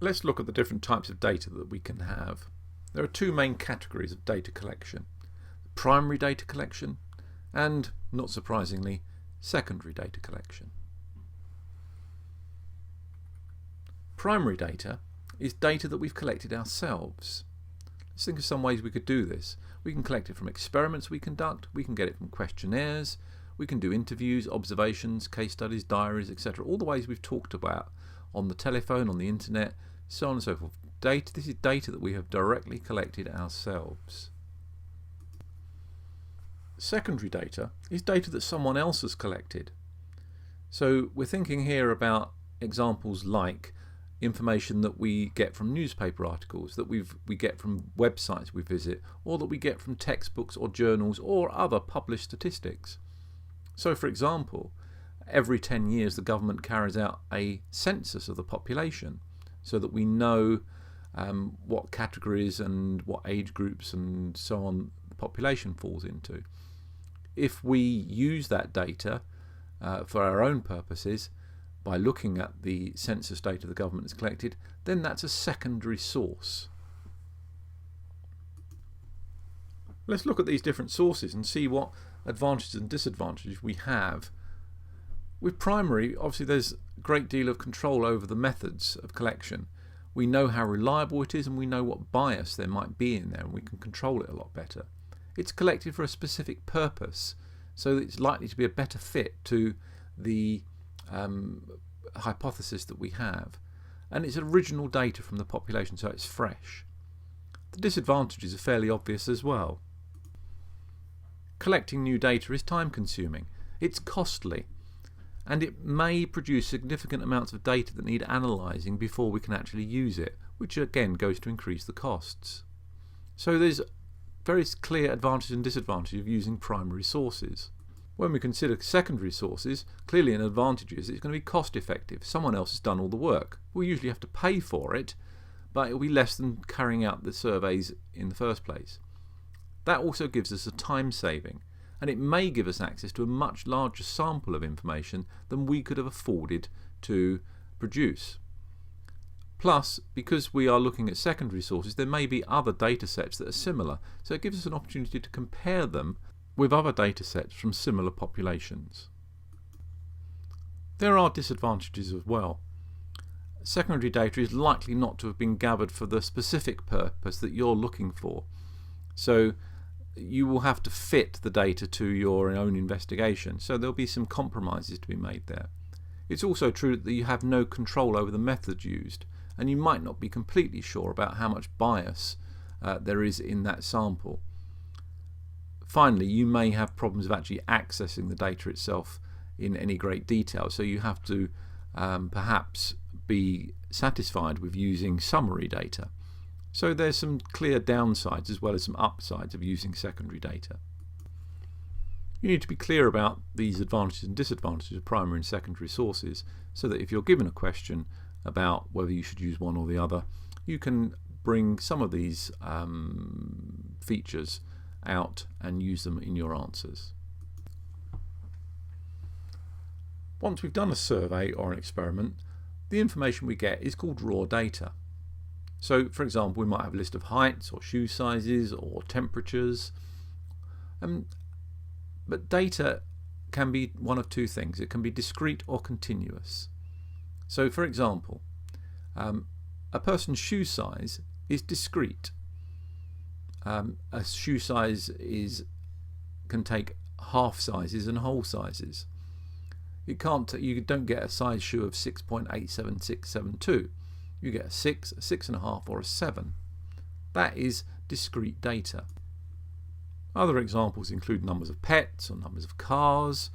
Let's look at the different types of data that we can have. There are two main categories of data collection: primary data collection and, not surprisingly, secondary data collection. Primary data is data that we've collected ourselves. Let's think of some ways we could do this. We can collect it from experiments we conduct, we can get it from questionnaires, we can do interviews, observations, case studies, diaries, etc. All the ways we've talked about on the telephone, on the internet, so on and so forth. This is data that we have directly collected ourselves. Secondary data is data that someone else has collected. So we're thinking here about examples like information that we get from newspaper articles, that we get from websites we visit, or that we get from textbooks or journals or other published statistics. So for example, every 10 years the government carries out a census of the population so that we know what categories and what age groups and so on the population falls into. If we use that data for our own purposes by looking at the census data the government has collected, then that's a secondary source. Let's look at these different sources and see what advantages and disadvantages we have. With primary, obviously there's a great deal of control over the methods of collection. We know how reliable it is and we know what bias there might be in there, and we can control it a lot better. It's collected for a specific purpose, so it's likely to be a better fit to the hypothesis that we have, and it's original data from the population, so it's fresh. The disadvantages are fairly obvious as well. Collecting new data is time consuming, it's costly, and it may produce significant amounts of data that need analysing before we can actually use it, which again goes to increase the costs. So there's very clear advantages and disadvantages of using primary sources. When we consider secondary sources, clearly an advantage is it's going to be cost effective. Someone else has done all the work. We'll usually have to pay for it, but it'll be less than carrying out the surveys in the first place. That also gives us a time saving, and it may give us access to a much larger sample of information than we could have afforded to produce. Plus, because we are looking at secondary sources, there may be other data sets that are similar, so it gives us an opportunity to compare them with other data sets from similar populations. There are disadvantages as well. Secondary data is likely not to have been gathered for the specific purpose that you're looking for, so you will have to fit the data to your own investigation, so there'll be some compromises to be made there. It's also true that you have no control over the methods used, and you might not be completely sure about how much bias there is in that sample. Finally, you may have problems of actually accessing the data itself in any great detail, so you have to perhaps be satisfied with using summary data. So there's some clear downsides as well as some upsides of using secondary data. You need to be clear about these advantages and disadvantages of primary and secondary sources, so that if you're given a question about whether you should use one or the other, you can bring some of these features out and use them in your answers. Once we've done a survey or an experiment, the information we get is called raw data. So for example, we might have a list of heights or shoe sizes or temperatures, but data can be one of two things. It can be discrete or continuous. So for example, a person's shoe size is discrete. A shoe size can take half sizes and whole sizes. You don't get a size shoe of 6.87672. You get a 6, a 6.5 or a 7. That is discrete data. Other examples include numbers of pets or numbers of cars.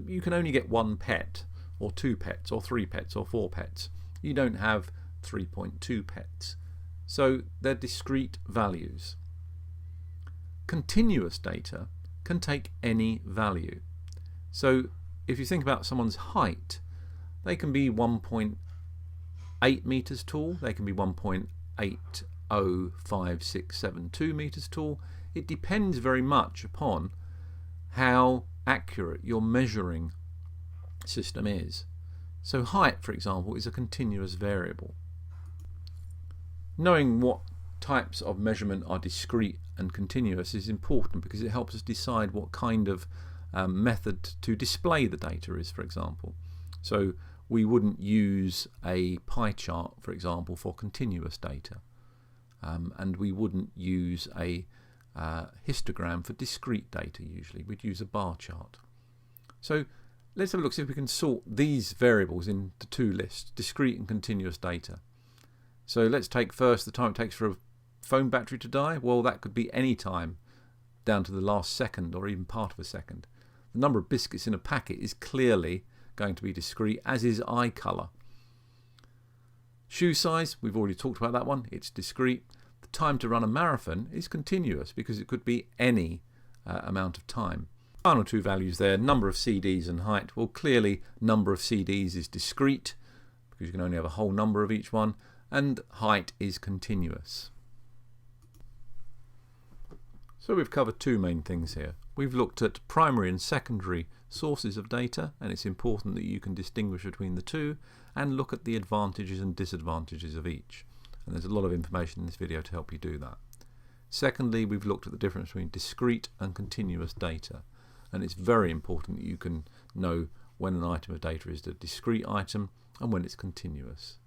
You can only get one pet or 2 pets or 3 pets or 4 pets. You don't have 3.2 pets. So they're discrete values. Continuous data can take any value. So if you think about someone's height, they can be 1.8 meters tall, they can be 1.805672 meters tall. It depends very much upon how accurate your measuring system is. So height, for example, is a continuous variable. Knowing what types of measurement are discrete and continuous is important because it helps us decide what kind of method to display the data is, for example. So we wouldn't use a pie chart, for example, for continuous data, and we wouldn't use a histogram for discrete data. Usually we'd use a bar chart. So let's have a look, see if we can sort these variables into two lists, discrete and continuous data. So let's take first the time it takes for a phone battery to die. Well, that could be any time down to the last second or even part of a second. The number of biscuits in a packet is clearly going to be discrete, as is eye colour. Shoe size, we've already talked about that one, it's discrete. The time to run a marathon is continuous because it could be any amount of time. Final two values there, number of CDs and height. Well, clearly number of CDs is discrete because you can only have a whole number of each one, and height is continuous. So we've covered two main things here. We've looked at primary and secondary sources of data, and it's important that you can distinguish between the two and look at the advantages and disadvantages of each. And there's a lot of information in this video to help you do that. Secondly, we've looked at the difference between discrete and continuous data, and it's very important that you can know when an item of data is a discrete item and when it's continuous.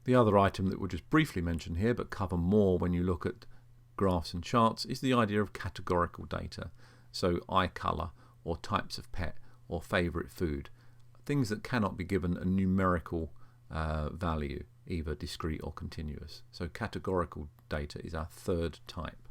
The other item that we'll just briefly mention here, but cover more when you look at graphs and charts, is the idea of categorical data. So eye colour, or types of pet, or favourite food. Things that cannot be given a numerical value, either discrete or continuous. So categorical data is our third type.